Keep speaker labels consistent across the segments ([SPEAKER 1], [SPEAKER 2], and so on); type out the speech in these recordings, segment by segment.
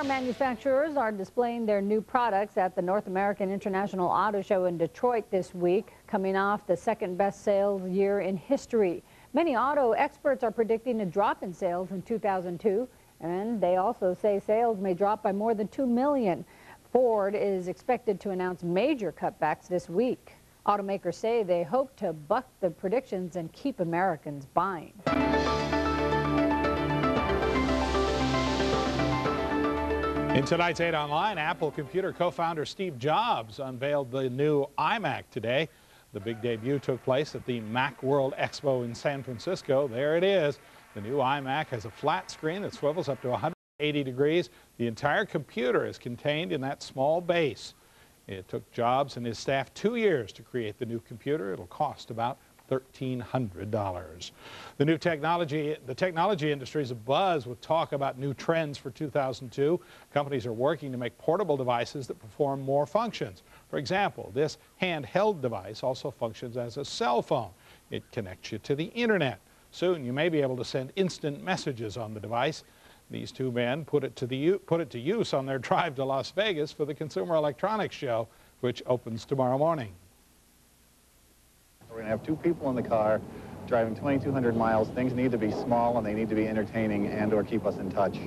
[SPEAKER 1] Car manufacturers are displaying their new products at the North American International Auto Show in Detroit this week, coming off the second best sales year in history. Many auto experts are predicting a drop in sales in 2002, and they also say sales may drop by more than 2 million. Ford is expected to announce major cutbacks this week. Automakers say they hope to buck the predictions and keep Americans buying.
[SPEAKER 2] In tonight's 8 Online, Apple computer co-founder Steve Jobs unveiled the new iMac today. The big debut took place at the Mac World Expo in San Francisco. There it is. The new iMac has a flat screen that swivels up to 180 degrees. The entire computer is contained in that small base. It took Jobs and his staff 2 years to create the new computer. It'll cost about $1,300. The technology industry is abuzz with talk about new trends for 2002. Companies are working to make portable devices that perform more functions. For example, this handheld device also functions as a cell phone. It connects you to the internet. Soon you may be able to send instant messages on the device. These two men put it to use on their drive to Las Vegas for the Consumer Electronics Show, which opens tomorrow morning.
[SPEAKER 3] We're going to have two people in the car driving 2,200 miles. Things need to be small and they need to be entertaining and/or keep us in touch.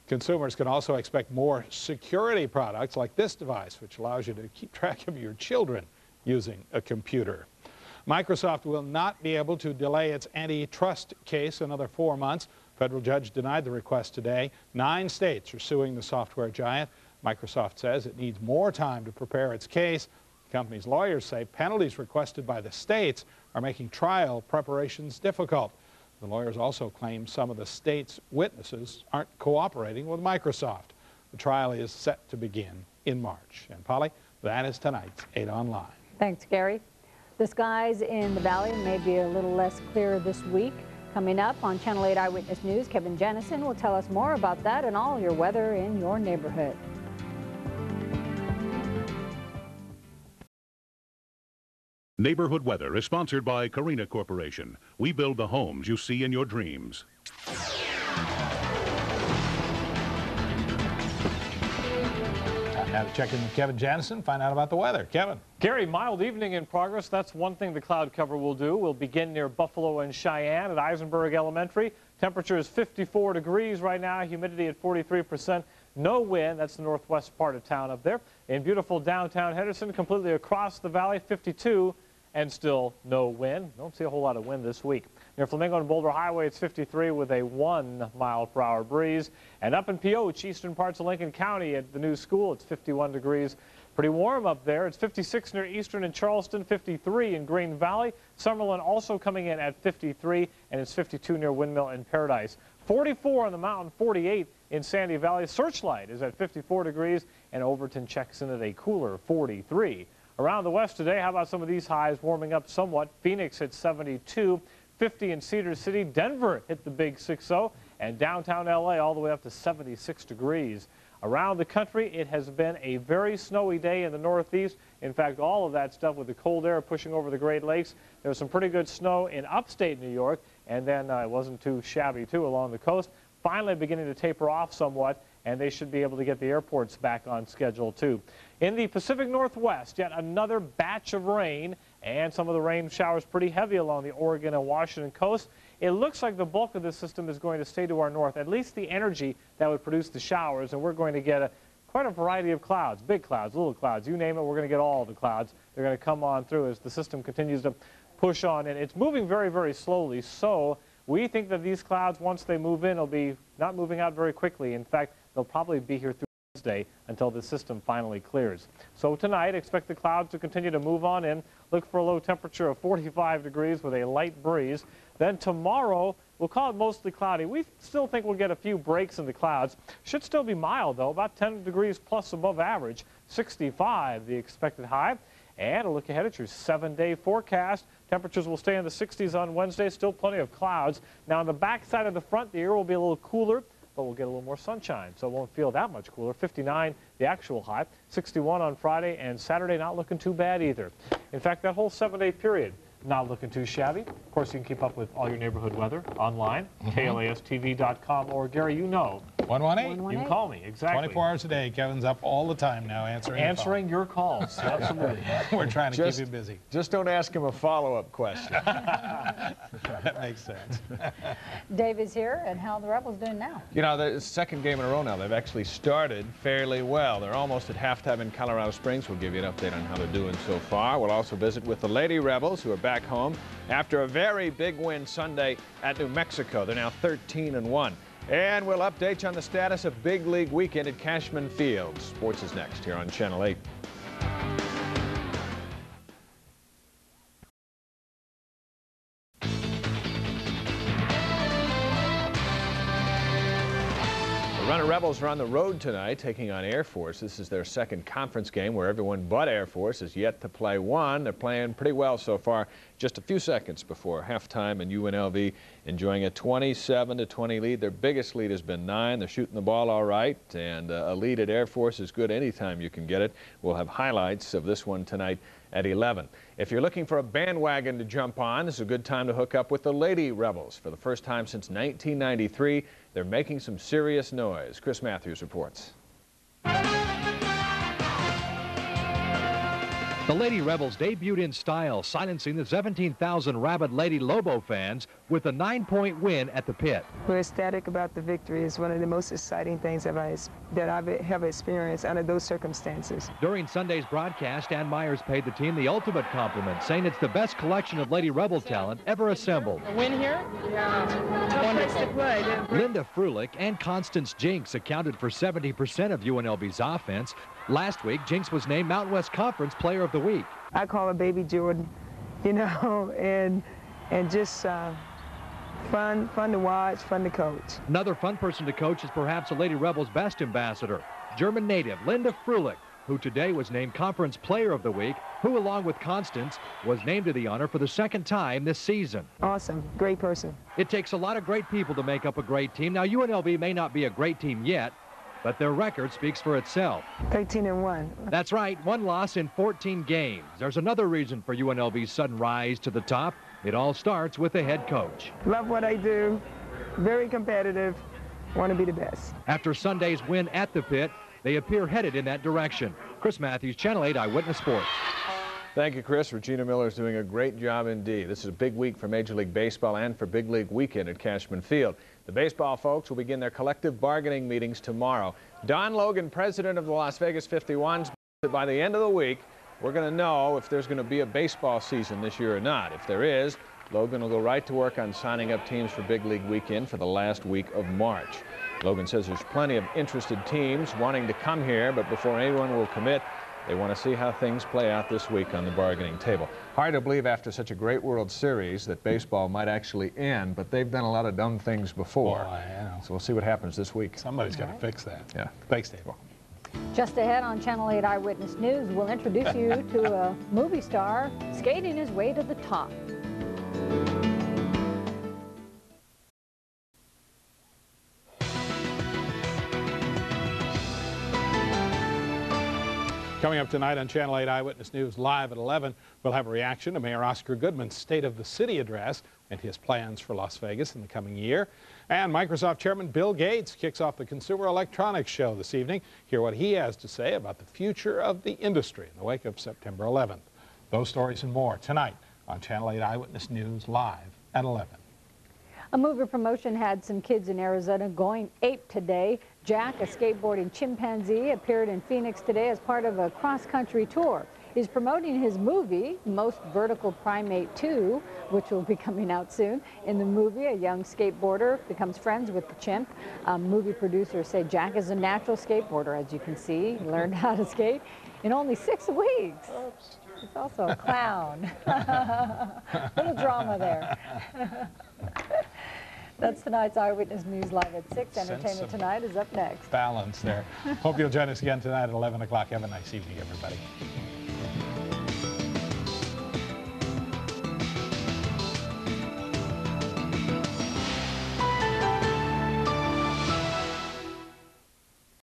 [SPEAKER 2] Consumers can also expect more security products like this device, which allows you to keep track of your children using a computer. Microsoft will not be able to delay its antitrust case another 4 months. Federal judge denied the request today. 9 states are suing the software giant. Microsoft says it needs more time to prepare its case. The company's lawyers say penalties requested by the states are making trial preparations difficult. The lawyers also claim some of the states' witnesses aren't cooperating with Microsoft. The trial is set to begin in March. And Polly, that is tonight's 8 Online.
[SPEAKER 1] Thanks, Gary. The skies in the valley may be a little less clear this week. Coming up on Channel 8 Eyewitness News, Kevin Janison will tell us more about that and all your weather in your neighborhood.
[SPEAKER 4] Neighborhood Weather is sponsored by Carina Corporation. We build the homes you see in your dreams.
[SPEAKER 2] Now to check in with Kevin Janison, find out about the weather. Kevin.
[SPEAKER 5] Gary, mild evening in progress. That's one thing the cloud cover will do. We'll begin near Buffalo and Cheyenne at Eisenberg Elementary. Temperature is 54 degrees right now, humidity at 43%. No wind. That's the northwest part of town up there. In beautiful downtown Henderson, completely across the valley, 52 and still no wind. Don't see a whole lot of wind this week. Near Flamingo and Boulder Highway, it's 53 with a 1 mile-per-hour breeze. And up in Pioche, eastern parts of Lincoln County at the new school, it's 51 degrees. Pretty warm up there. It's 56 near Eastern and Charleston, 53 in Green Valley. Summerlin also coming in at 53, and it's 52 near Windmill and Paradise. 44 on the mountain, 48 in Sandy Valley. Searchlight is at 54 degrees, and Overton checks in at a cooler 43. Around the west today, how about some of these highs warming up somewhat? Phoenix hit 72, 50 in Cedar City. Denver hit the big 60, and downtown LA all the way up to 76 degrees. Around the country, it has been a very snowy day in the northeast. In fact, all of that stuff with the cold air pushing over the Great Lakes. There was some pretty good snow in upstate New York, and then it wasn't too shabby, too, along the coast. Finally beginning to taper off somewhat, and they should be able to get the airports back on schedule, too. In the Pacific Northwest, yet another batch of rain, and some of the rain showers pretty heavy along the Oregon and Washington coast. It looks like the bulk of this system is going to stay to our north, at least the energy that would produce the showers, and we're going to get quite a variety of clouds, big clouds, little clouds, you name it, we're going to get all the clouds. They're going to come on through as the system continues to push on, and it's moving very, very slowly, so we think that these clouds, once they move in, will be not moving out very quickly. In fact, they'll probably be here through Wednesday until the system finally clears. So tonight, expect the clouds to continue to move on in. Look for a low temperature of 45 degrees with a light breeze. Then tomorrow, we'll call it mostly cloudy. We still think we'll get a few breaks in the clouds. Should still be mild, though, about 10 degrees plus above average. 65, the expected high. And a look ahead at your 7-day forecast. Temperatures will stay in the 60s on Wednesday. Still plenty of clouds. Now, on the back side of the front, the air will be a little cooler, but we'll get a little more sunshine, so it won't feel that much cooler. 59, the actual high. 61 on Friday, and Saturday not looking too bad either. In fact, that whole 7-day period, not looking too shabby. Of course, you can keep up with all your neighborhood weather online, KLASTV.com, or Gary, you know,
[SPEAKER 2] 118.
[SPEAKER 5] You can call me, exactly.
[SPEAKER 2] 24 hours a day. Kevin's up all the time now answering
[SPEAKER 5] your calls. Absolutely.
[SPEAKER 2] We're trying to keep you busy.
[SPEAKER 6] Just don't ask him a follow-up question.
[SPEAKER 2] That makes sense.
[SPEAKER 1] Dave is here, and how are the Rebels doing now?
[SPEAKER 6] You know, the second game in a row now. They've actually started fairly well. They're almost at halftime in Colorado Springs. We'll give you an update on how they're doing so far. We'll also visit with the Lady Rebels, who are back home after a very big win Sunday at New Mexico. They're now 13-1. And we'll update you on the status of Big League Weekend at Cashman Field. Sports is next here on Channel 8. The Runner Rebels are on the road tonight, taking on Air Force. This is their second conference game where everyone but Air Force is yet to play one. They're playing pretty well so far. Just a few seconds before halftime, and UNLV enjoying a 27-20 lead. Their biggest lead has been 9. They're shooting the ball all right, and a lead at Air Force is good anytime you can get it. We'll have highlights of this one tonight at 11. If you're looking for a bandwagon to jump on, this is a good time to hook up with the Lady Rebels. For the first time since 1993, they're making some serious noise. Chris Matthews reports.
[SPEAKER 7] The Lady Rebels debuted in style, silencing the 17,000 rabid Lady Lobo fans with a 9-point win at the pit.
[SPEAKER 8] We're ecstatic about the victory. It's one of the most exciting things that I've ever experienced under those circumstances.
[SPEAKER 7] During Sunday's broadcast, Ann Myers paid the team the ultimate compliment, saying it's the best collection of Lady Rebel talent ever assembled.
[SPEAKER 8] A win here? Yeah. Wonderful. To play.
[SPEAKER 7] Linda Frulich and Constance Jinks accounted for 70% of UNLV's offense. Last week, Jinks was named Mountain West Conference Player of the Week.
[SPEAKER 8] I call her Baby Jordan, you know, and just fun to watch, fun to coach.
[SPEAKER 7] Another fun person to coach is perhaps a Lady Rebels' best ambassador, German native Linda Frulich, who today was named Conference Player of the Week, who, along with Constance, was named to the honor for the second time this season.
[SPEAKER 8] Awesome. Great person.
[SPEAKER 7] It takes a lot of great people to make up a great team. Now, UNLV may not be a great team yet, but their record speaks for itself.
[SPEAKER 8] 13-1.
[SPEAKER 7] That's right, 1 loss in 14 games. There's another reason for UNLV's sudden rise to the top. It all starts with the head coach.
[SPEAKER 8] Love what I do. Very competitive. Want to be the best.
[SPEAKER 7] After Sunday's win at the pit, they appear headed in that direction. Chris Matthews, Channel 8 Eyewitness Sports.
[SPEAKER 6] Thank you, Chris. Regina Miller is doing a great job indeed. This is a big week for Major League Baseball and for Big League Weekend at Cashman Field. The baseball folks will begin their collective bargaining meetings tomorrow. Don Logan, president of the Las Vegas 51s, said by the end of the week, we're going to know if there's going to be a baseball season this year or not. If there is, Logan will go right to work on signing up teams for Big League Weekend for the last week of March. Logan says there's plenty of interested teams wanting to come here, but before anyone will commit, they want to see how things play out this week on the bargaining table. Hard to believe after such a great World Series that baseball might actually end, but they've done a lot of dumb things before.
[SPEAKER 2] Boy, I know.
[SPEAKER 6] So we'll see what happens this week.
[SPEAKER 2] Somebody's got to fix that.
[SPEAKER 6] Yeah.
[SPEAKER 2] Thanks, Dave.
[SPEAKER 1] Just ahead on Channel 8 Eyewitness News, we'll introduce you to a movie star skating his way to the top.
[SPEAKER 2] Coming up tonight on Channel 8 Eyewitness News Live at 11, we'll have a reaction to Mayor Oscar Goodman's State of the City address and his plans for Las Vegas in the coming year. And Microsoft Chairman Bill Gates kicks off the Consumer Electronics Show this evening. Hear what he has to say about the future of the industry in the wake of September 11th. Those stories and more tonight on Channel 8 Eyewitness News Live at 11.
[SPEAKER 1] A movie promotion had some kids in Arizona going ape today. Jack, a skateboarding chimpanzee, appeared in Phoenix today as part of a cross-country tour. He's promoting his movie, Most Vertical Primate 2, which will be coming out soon. In the movie, a young skateboarder becomes friends with the chimp. Movie producers say Jack is a natural skateboarder, as you can see. He learned how to skate in only 6 weeks. Oops. He's also a clown. Little drama there. That's tonight's Eyewitness News Live at 6. Entertainment Tonight is up next.
[SPEAKER 2] Balance there. Hope you'll join us again tonight at 11 o'clock. Have a nice evening, everybody.